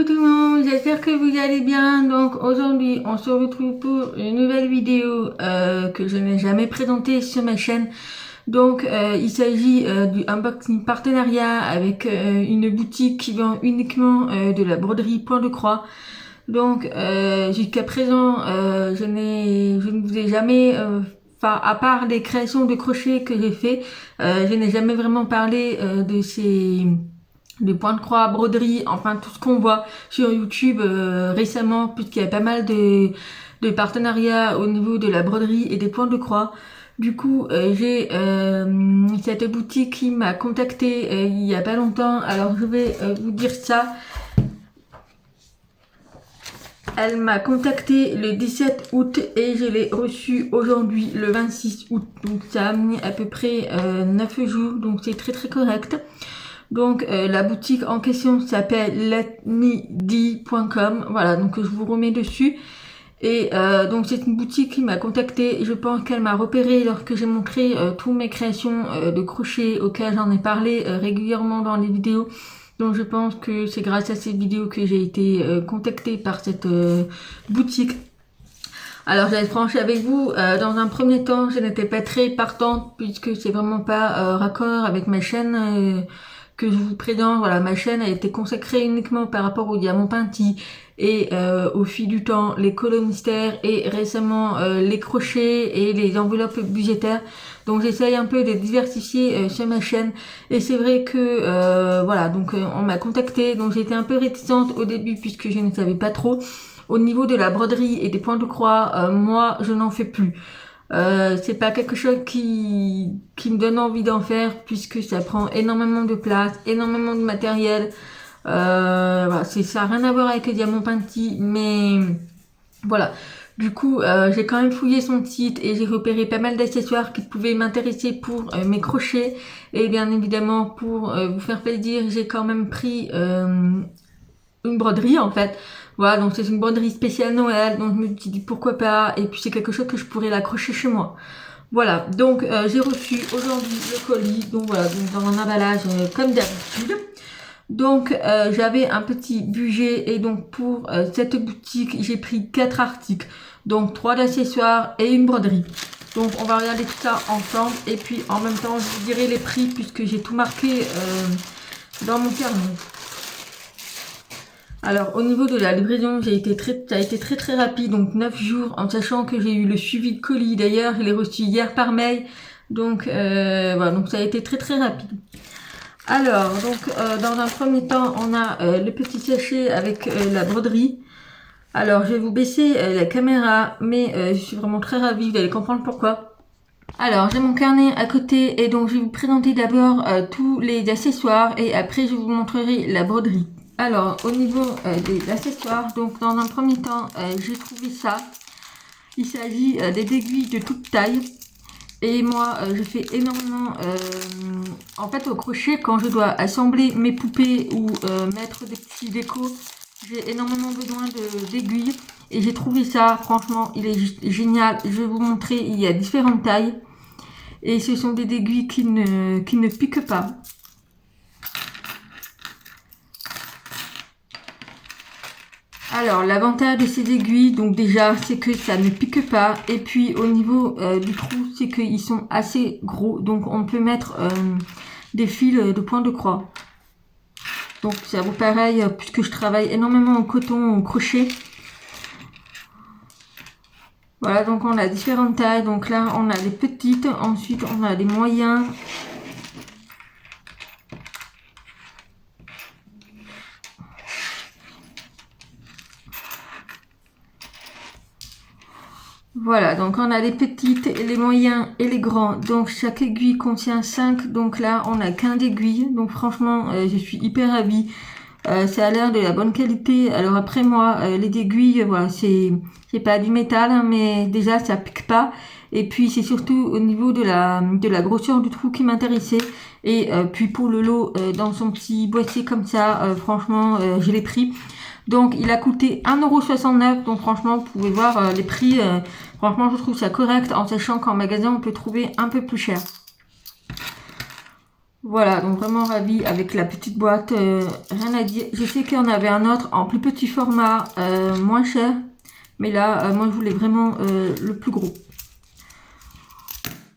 tout le monde, j'espère que vous allez bien. Donc aujourd'hui on se retrouve pour une nouvelle vidéo que je n'ai jamais présentée sur ma chaîne. Donc il s'agit du unboxing partenariat avec une boutique qui vend uniquement de la broderie point de croix. Donc jusqu'à présent je ne vous ai jamais à part des créations de crochets que j'ai fait, je n'ai jamais vraiment parlé de des points de croix, broderie, enfin tout ce qu'on voit sur YouTube récemment, puisqu'il y a pas mal de partenariats au niveau de la broderie et des points de croix. Du coup, j'ai cette boutique qui m'a contacté il y a pas longtemps. Alors je vais vous dire ça. Elle m'a contacté le 17 août et je l'ai reçu aujourd'hui le 26 août. Donc ça a mis à peu près 9 jours, donc c'est très très correct. Donc la boutique en question s'appelle letmedi.com. Voilà, donc je vous remets dessus. Et donc c'est une boutique qui m'a contacté. Je pense qu'elle m'a repéré lorsque j'ai montré toutes mes créations de crochet auxquelles j'en ai parlé régulièrement dans les vidéos. Donc je pense que c'est grâce à ces vidéos que j'ai été contactée par cette boutique. Alors j'allais être franche avec vous, dans un premier temps je n'étais pas très partante puisque c'est vraiment pas raccord avec ma chaîne que je vous présente. Voilà, ma chaîne a été consacrée uniquement par rapport au diamant peinti et au fil du temps les colos mystères et récemment les crochets et les enveloppes budgétaires. Donc j'essaye un peu de diversifier sur ma chaîne et c'est vrai que voilà, donc on m'a contacté, donc j'étais un peu réticente au début puisque je ne savais pas trop. Au niveau de la broderie et des points de croix, moi je n'en fais plus. C'est pas quelque chose qui me donne envie d'en faire puisque ça prend énormément de place, énormément de matériel. Voilà, ça n'a rien à voir avec le diamant peinti, mais voilà. Du coup, j'ai quand même fouillé son site et j'ai repéré pas mal d'accessoires qui pouvaient m'intéresser pour mes crochets. Et bien évidemment, pour vous faire plaisir, j'ai quand même pris une broderie en fait. Voilà, donc c'est une broderie spéciale Noël, donc je me suis dit pourquoi pas, et puis c'est quelque chose que je pourrais l'accrocher chez moi. Voilà, donc j'ai reçu aujourd'hui le colis, donc voilà, donc dans un emballage comme d'habitude. Donc j'avais un petit budget et donc pour cette boutique j'ai pris 4 articles, donc 3 d'accessoires et une broderie. Donc on va regarder tout ça ensemble et puis en même temps je vous dirai les prix puisque j'ai tout marqué dans mon carnet. Alors au niveau de la livraison, ça a été très rapide, donc 9 jours, en sachant que j'ai eu le suivi de colis. D'ailleurs, je l'ai reçu hier par mail, donc voilà, donc ça a été très rapide. Alors, donc dans un premier temps, on a le petit sachet avec la broderie. Alors, je vais vous baisser la caméra, mais je suis vraiment très ravie, vous allez comprendre pourquoi. Alors, j'ai mon carnet à côté, et donc je vais vous présenter d'abord tous les accessoires, et après je vous montrerai la broderie. Alors, au niveau des accessoires, donc dans un premier temps, j'ai trouvé ça. Il s'agit des aiguilles de toute taille. Et moi, je fais énormément, en fait, au crochet, quand je dois assembler mes poupées ou mettre des petits décos, j'ai énormément besoin d'aiguilles. Et j'ai trouvé ça, franchement, il est génial. Je vais vous montrer, il y a différentes tailles. Et ce sont des aiguilles qui ne piquent pas. Alors l'avantage de ces aiguilles, donc déjà c'est que ça ne pique pas, et puis au niveau du trou c'est qu'ils sont assez gros, donc on peut mettre des fils de points de croix. Donc ça vaut pareil puisque je travaille énormément en coton, au crochet. Voilà, donc on a différentes tailles, donc là on a les petites, ensuite on a les moyens. Voilà, donc on a les petites, les moyens et les grands. Donc chaque aiguille contient 5. Donc là, on a 15 aiguilles. Donc franchement, je suis hyper ravie. Ça a l'air de la bonne qualité. Alors après moi, les aiguilles, voilà, c'est pas du métal, hein, mais déjà ça pique pas. Et puis c'est surtout au niveau de la grosseur du trou qui m'intéressait. Et puis pour le lot, dans son petit boîtier comme ça, franchement, je l'ai pris. Donc il a coûté 1,69 €, donc franchement vous pouvez voir les prix, franchement je trouve ça correct en sachant qu'en magasin on peut trouver un peu plus cher. Voilà, donc vraiment ravie avec la petite boîte, rien à dire. Je sais qu'il y en avait un autre en plus petit format, moins cher, mais là, moi je voulais vraiment le plus gros.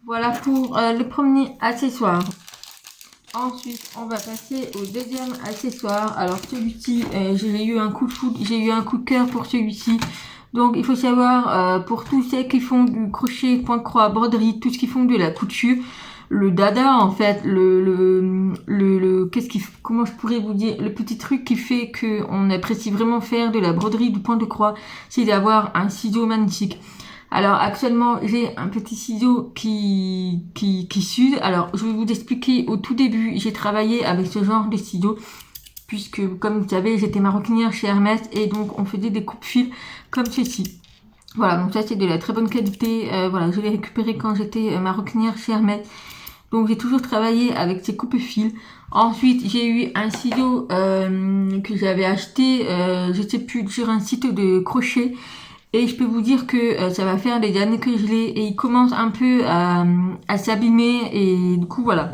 Voilà pour le premier accessoire. Ensuite, on va passer au deuxième accessoire. Alors celui-ci, j'ai eu un coup de foudre, j'ai eu un coup de cœur pour celui-ci. Donc il faut savoir, pour tous ceux qui font du crochet, point croix, broderie, tous ceux qui font de la couture, le dada en fait, comment je pourrais vous dire, le petit truc qui fait que on apprécie vraiment faire de la broderie du point de croix, c'est d'avoir un ciseau magnifique. Alors actuellement j'ai un petit ciseau qui s'use. Alors je vais vous expliquer, au tout début j'ai travaillé avec ce genre de ciseau puisque comme vous savez j'étais maroquinière chez Hermès et donc on faisait des coupe-fils comme ceci. Voilà, donc ça c'est de la très bonne qualité, voilà, je l'ai récupéré quand j'étais maroquinière chez Hermès. Donc j'ai toujours travaillé avec ces coupe-fils. Ensuite j'ai eu un ciseau que j'avais acheté, je sais plus, sur un site de crochet. Et je peux vous dire que ça va faire des années que je l'ai et il commence un peu à s'abîmer et du coup voilà.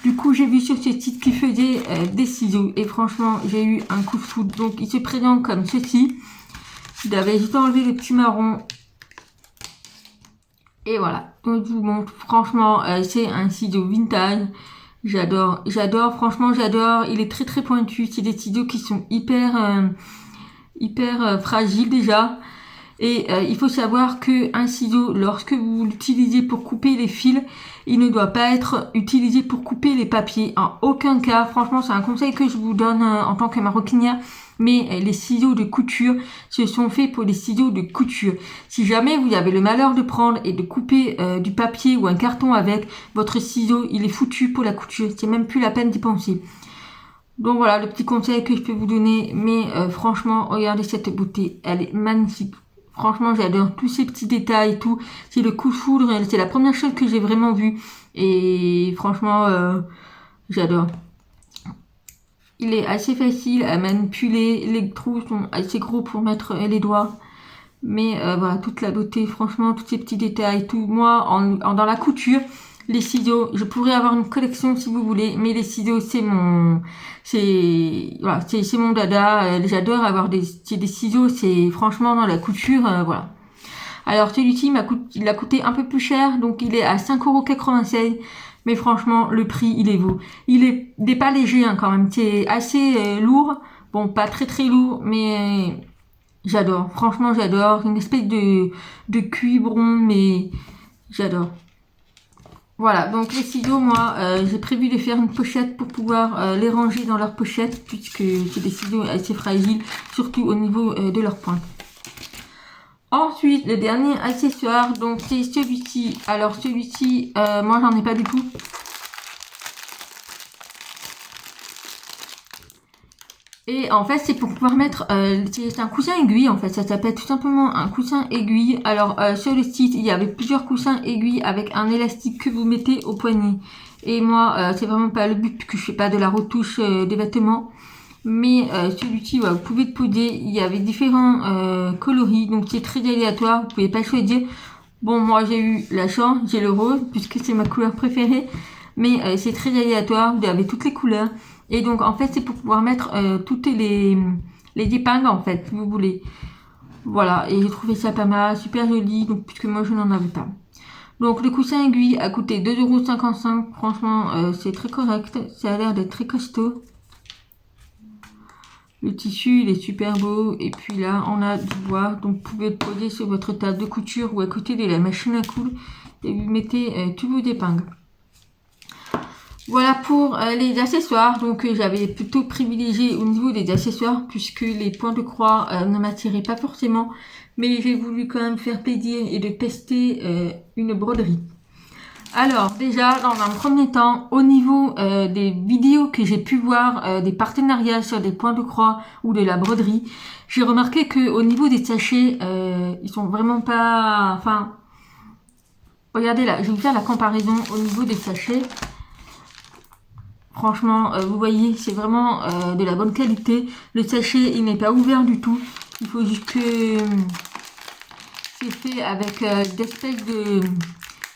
Du coup j'ai vu sur ce site qui faisait des ciseaux et franchement j'ai eu un coup de foudre. Donc il se présente comme ceci. J'avais juste enlevé le petit marron. Et voilà. Donc je vous montre. Franchement c'est un ciseau vintage. J'adore, franchement j'adore. Il est très très pointu. C'est des ciseaux qui sont hyper fragiles déjà. Et il faut savoir que un ciseau, lorsque vous l'utilisez pour couper les fils, il ne doit pas être utilisé pour couper les papiers. En aucun cas, franchement, c'est un conseil que je vous donne en tant que maroquinière. Mais les ciseaux de couture, ce sont faits pour les ciseaux de couture. Si jamais vous avez le malheur de prendre et de couper du papier ou un carton avec, votre ciseau, il est foutu pour la couture. C'est même plus la peine d'y penser. Donc voilà, le petit conseil que je peux vous donner. Mais franchement, regardez cette beauté. Elle est magnifique. Franchement, j'adore tous ces petits détails et tout. C'est le coup de foudre. C'est la première chose que j'ai vraiment vue. Et franchement, j'adore. Il est assez facile à manipuler. Les trous sont assez gros pour mettre les doigts. Mais voilà, toute la beauté, franchement, tous ces petits détails, tout. Moi, dans la couture, les ciseaux, je pourrais avoir une collection si vous voulez, mais les ciseaux, c'est mon dada. J'adore avoir des ciseaux, c'est franchement dans la couture, voilà. Alors celui-ci il a coûté un peu plus cher, donc il est à 5,96 €. Mais franchement, le prix, il est beau. Il est pas léger hein, quand même, c'est assez lourd. Bon, pas très très lourd, mais j'adore. Franchement, j'adore. Une espèce de cuivron, mais j'adore. Voilà, donc les ciseaux, moi, j'ai prévu de faire une pochette pour pouvoir les ranger dans leur pochette, puisque c'est des ciseaux assez fragiles, surtout au niveau de leur pointe. Ensuite, le dernier accessoire, donc c'est celui-ci. Alors celui-ci, moi j'en ai pas du tout. Et en fait, c'est pour pouvoir mettre, c'est un coussin aiguille en fait, ça s'appelle tout simplement un coussin aiguille. Alors sur le site, il y avait plusieurs coussins aiguilles avec un élastique que vous mettez au poignet. Et moi, c'est vraiment pas le but puisque je fais pas de la retouche des vêtements. Mais celui-ci, vous pouvez le poser, il y avait différents coloris, donc c'est très aléatoire, vous pouvez pas choisir. Bon, moi j'ai eu la chance, j'ai le rose puisque c'est ma couleur préférée. Mais c'est très aléatoire, vous avez toutes les couleurs. Et donc en fait c'est pour pouvoir mettre toutes les épingles en fait si vous voulez. Voilà, et j'ai trouvé ça pas mal, super joli, donc puisque moi je n'en avais pas. Donc le coussin aiguille a coûté 2,55 €, franchement c'est très correct, ça a l'air d'être très costaud. Le tissu il est super beau, et puis là on a du bois, donc vous pouvez le poser sur votre table de couture ou à côté de la machine à coudre et vous mettez tous vos épingles. Voilà pour les accessoires, donc j'avais plutôt privilégié au niveau des accessoires puisque les points de croix ne m'attiraient pas forcément, mais j'ai voulu quand même faire plaisir et de tester une broderie. Alors déjà dans un premier temps, au niveau des vidéos que j'ai pu voir, des partenariats sur des points de croix ou de la broderie, j'ai remarqué que au niveau des sachets, ils sont vraiment pas, enfin, regardez là, je vais vous faire la comparaison au niveau des sachets. Franchement, vous voyez, c'est vraiment de la bonne qualité. Le sachet, il n'est pas ouvert du tout. Il faut juste que c'est fait avec d'espèces de...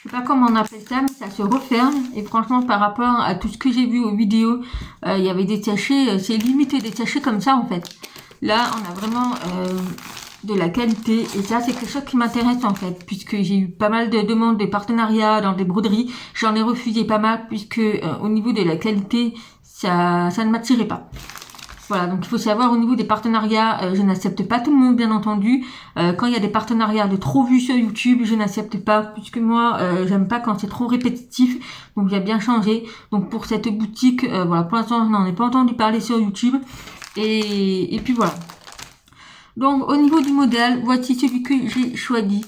Je pas comment on appelle ça, mais ça se referme. Et franchement, par rapport à tout ce que j'ai vu aux vidéos, il y avait des sachets, c'est limité des sachets comme ça en fait. Là, on a vraiment de la qualité. Et ça, c'est quelque chose qui m'intéresse en fait, puisque j'ai eu pas mal de demandes de partenariats dans des broderies. J'en ai refusé pas mal, puisque au niveau de la qualité, ça ne m'attirait pas. Voilà, donc il faut savoir au niveau des partenariats, je n'accepte pas tout le monde bien entendu. Quand il y a des partenariats de trop vues sur YouTube, je n'accepte pas, puisque moi j'aime pas quand c'est trop répétitif, donc j'ai bien changé. Donc pour cette boutique, voilà, pour l'instant je n'en ai pas entendu parler sur YouTube. Et puis voilà. Donc au niveau du modèle, voici celui que j'ai choisi.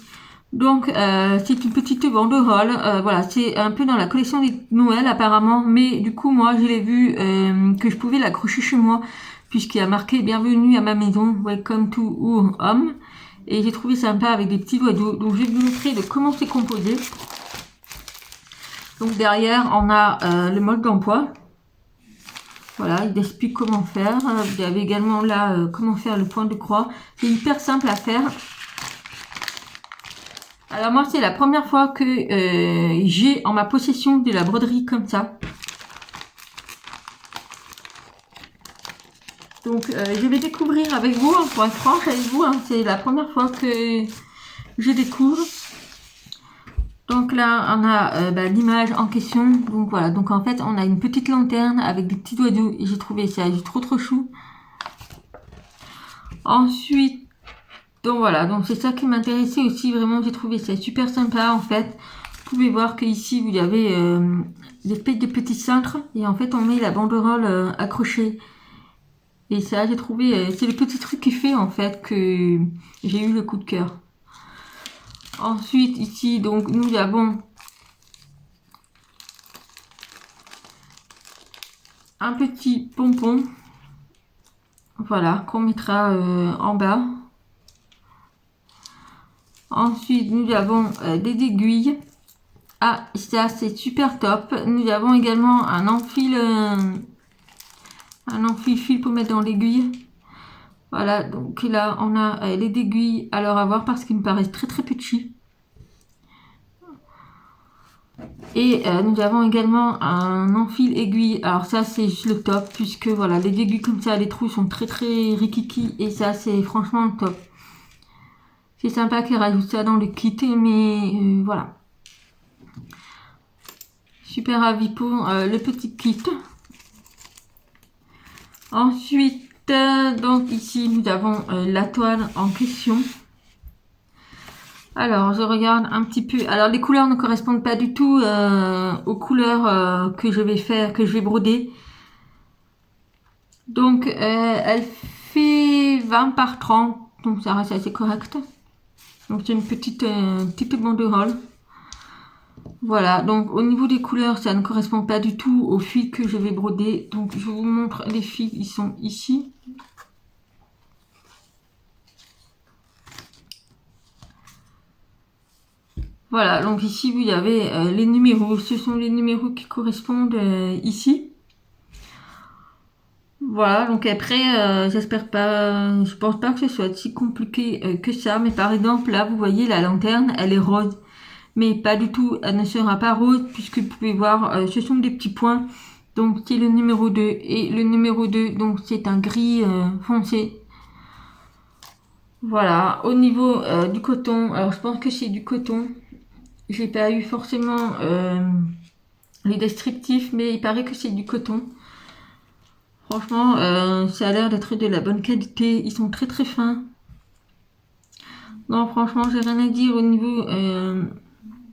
Donc c'est une petite banderole, voilà, c'est un peu dans la collection des Noël apparemment, mais du coup moi je l'ai vu que je pouvais l'accrocher chez moi, puisqu'il y a marqué bienvenue à ma maison, welcome to our home, et j'ai trouvé sympa avec des petits oiseaux. Donc je vais vous montrer de comment c'est composé. Donc derrière on a le mode d'emploi, voilà, il explique comment faire. Vous avez également là comment faire le point de croix, c'est hyper simple à faire. Alors moi c'est la première fois que j'ai en ma possession de la broderie comme ça. Donc je vais découvrir avec vous, pour être franche avec vous, c'est la première fois que je découvre. Donc là on a l'image en question. Donc voilà, donc en fait on a une petite lanterne avec des petits oiseaux et j'ai trouvé ça trop chou. Ensuite, donc voilà, donc c'est ça qui m'intéressait aussi, vraiment j'ai trouvé ça super sympa en fait. Vous pouvez voir que ici vous avez des petits cintres et en fait on met la banderole accrochée. Et ça j'ai trouvé, c'est le petit truc qui fait en fait que j'ai eu le coup de cœur. Ensuite ici donc nous avons un petit pompon, voilà, qu'on mettra en bas. Ensuite nous avons des aiguilles. Ah, ça c'est super top. Nous avons également un enfil fil pour mettre dans l'aiguille. Voilà, donc là on a les aiguilles. Alors à voir parce qu'ils me paraissent très petits. Et nous avons également un enfil aiguille. Alors ça c'est juste le top, puisque voilà, les aiguilles comme ça, les trous sont très rikiki, et ça c'est franchement le top. C'est sympa qu'ils rajoutent ça dans le kit, mais voilà. Super avis pour le petit kit. Ensuite, donc ici nous avons la toile en question. Alors je regarde un petit peu. Alors les couleurs ne correspondent pas du tout aux couleurs que je vais faire, que je vais broder. Donc elle fait 20 par 30, donc ça reste assez correct. Donc c'est une petite banderole. Voilà, donc au niveau des couleurs, ça ne correspond pas du tout aux fils que je vais broder. Donc je vous montre les fils, ils sont ici. Voilà, donc ici vous avez les numéros, ce sont les numéros qui correspondent ici. Voilà, donc après, j'espère pas, je pense pas que ce soit si compliqué que ça, mais par exemple là vous voyez la lanterne, elle est rose. Mais pas du tout, elle ne sera pas rose, puisque vous pouvez voir, ce sont des petits points. Donc c'est le numéro 2, et le numéro 2, donc c'est un gris foncé. Voilà, au niveau du coton, alors je pense que c'est du coton. J'ai pas eu forcément les descriptifs, mais il paraît que c'est du coton. Franchement, ça a l'air d'être de la bonne qualité, ils sont très fins. Non, franchement, j'ai rien à dire au niveau...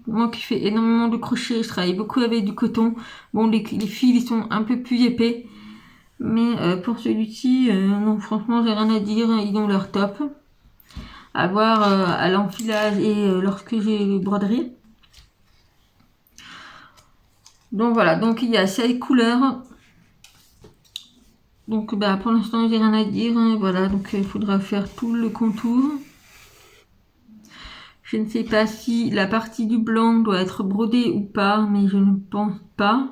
moi qui fais énormément de crochets, je travaille beaucoup avec du coton. Bon, les fils ils sont un peu plus épais, mais pour celui-ci, non, franchement, j'ai rien à dire. Ils ont leur top. À voir à l'enfilage et lorsque j'ai les broderies. Donc voilà, donc il y a 6 couleurs. Donc bah, pour l'instant, j'ai rien à dire. Voilà, donc il faudra faire tout le contour. Je ne sais pas si la partie du blanc doit être brodée ou pas, mais je ne pense pas.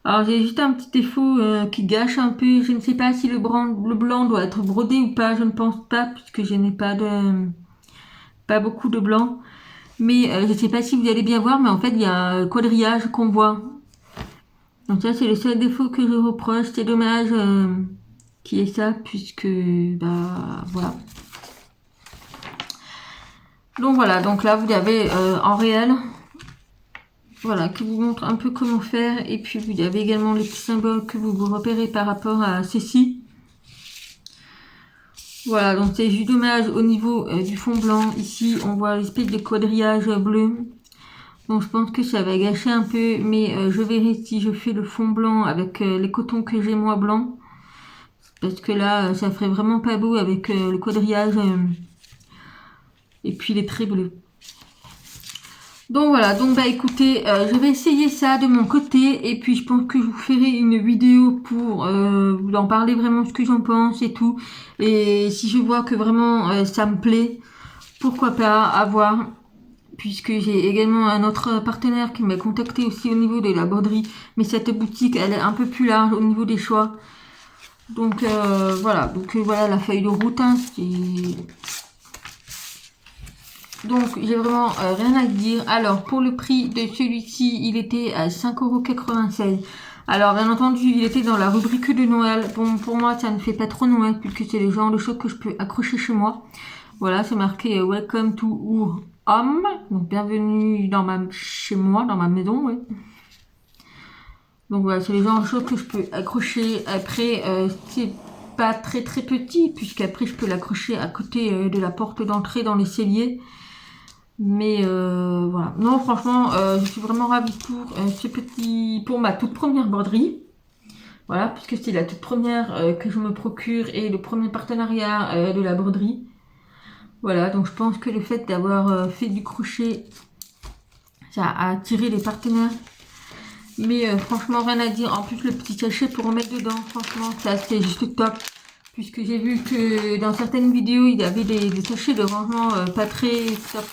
Alors j'ai juste un petit défaut qui gâche un peu. Je ne sais pas si le blanc doit être brodé ou pas. Je ne pense pas, puisque je n'ai pas beaucoup de blanc. Mais je sais pas si vous allez bien voir, mais en fait il y a un quadrillage qu'on voit. Donc ça c'est le seul défaut que je reproche. C'est dommage qu'il y ait ça, puisque bah voilà. Donc voilà, donc là vous avez en réel, voilà, qui vous montre un peu comment faire. Et puis vous avez également les petits symboles que vous repérez par rapport à ceci. Voilà, donc c'est juste dommage au niveau du fond blanc. Ici on voit l'espèce de quadrillage bleu. Donc je pense que ça va gâcher un peu, mais je verrai si je fais le fond blanc avec les cotons que j'ai moi blanc. Parce que là, ça ferait vraiment pas beau avec le quadrillage et puis les traits bleus. Donc voilà, donc bah écoutez, je vais essayer ça de mon côté. Et puis je pense que je vous ferai une vidéo pour vous en parler vraiment ce que j'en pense et tout. Et si je vois que vraiment ça me plaît, pourquoi pas, à voir. Puisque j'ai également un autre partenaire qui m'a contacté aussi au niveau de la broderie. Mais cette boutique, elle est un peu plus large au niveau des choix. Donc voilà, voilà la feuille de route. Hein, donc j'ai vraiment rien à dire. Alors pour le prix de celui-ci, il était à 5,96 €. Alors bien entendu, il était dans la rubrique de Noël. Bon, pour moi, ça ne fait pas trop Noël puisque c'est le genre de choses que je peux accrocher chez moi. Voilà, c'est marqué Welcome to Our Home. Donc bienvenue chez moi, dans ma maison, oui. Donc voilà, c'est le genre de choses que je peux accrocher. Après, c'est pas très très petit, puisqu'après je peux l'accrocher à côté de la porte d'entrée dans les celliers. Mais voilà. Non, franchement, je suis vraiment ravie pour ce petit, pour ma toute première broderie. Voilà, puisque c'est la toute première que je me procure et le premier partenariat de la broderie. Voilà, donc je pense que le fait d'avoir fait du crochet, ça a attiré les partenaires. Mais franchement, rien à dire. En plus, le petit sachet pour en mettre dedans, franchement, ça c'est juste top. Puisque j'ai vu que dans certaines vidéos, il y avait des sachets de rangement pas très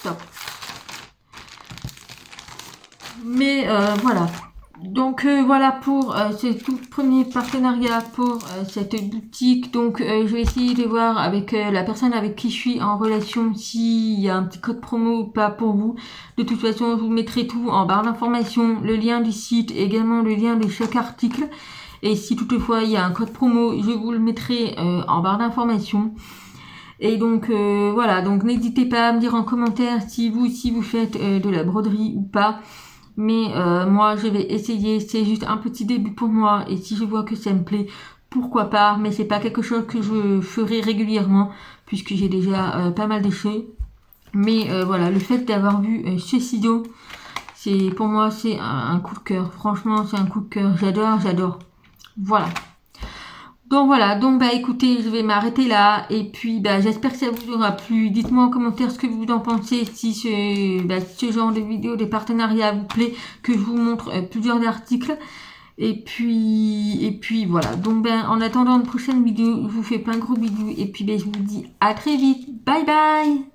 top. Mais voilà. Donc voilà pour ce tout premier partenariat pour cette boutique. Donc je vais essayer de voir avec la personne avec qui je suis en relation s'il y a un petit code promo ou pas pour vous. De toute façon, je vous mettrai tout en barre d'information, le lien du site, également le lien de chaque article. Et si toutefois il y a un code promo, je vous le mettrai en barre d'information. Et donc voilà, donc n'hésitez pas à me dire en commentaire si vous faites de la broderie ou pas. Mais moi je vais essayer, c'est juste un petit début pour moi et si je vois que ça me plaît, pourquoi pas, mais c'est pas quelque chose que je ferai régulièrement puisque j'ai déjà pas mal d'essais. Mais voilà, le fait d'avoir vu ce ciseau, c'est pour moi c'est un coup de cœur, franchement c'est un coup de cœur, j'adore. Voilà. Donc voilà, donc bah écoutez, je vais m'arrêter là et puis bah j'espère que ça vous aura plu. Dites-moi en commentaire ce que vous en pensez, si ce genre de vidéo, des partenariats vous plaît, que je vous montre plusieurs articles. Et puis voilà, donc ben en attendant une prochaine vidéo, je vous fais plein de gros bisous et puis ben je vous dis à très vite. Bye bye.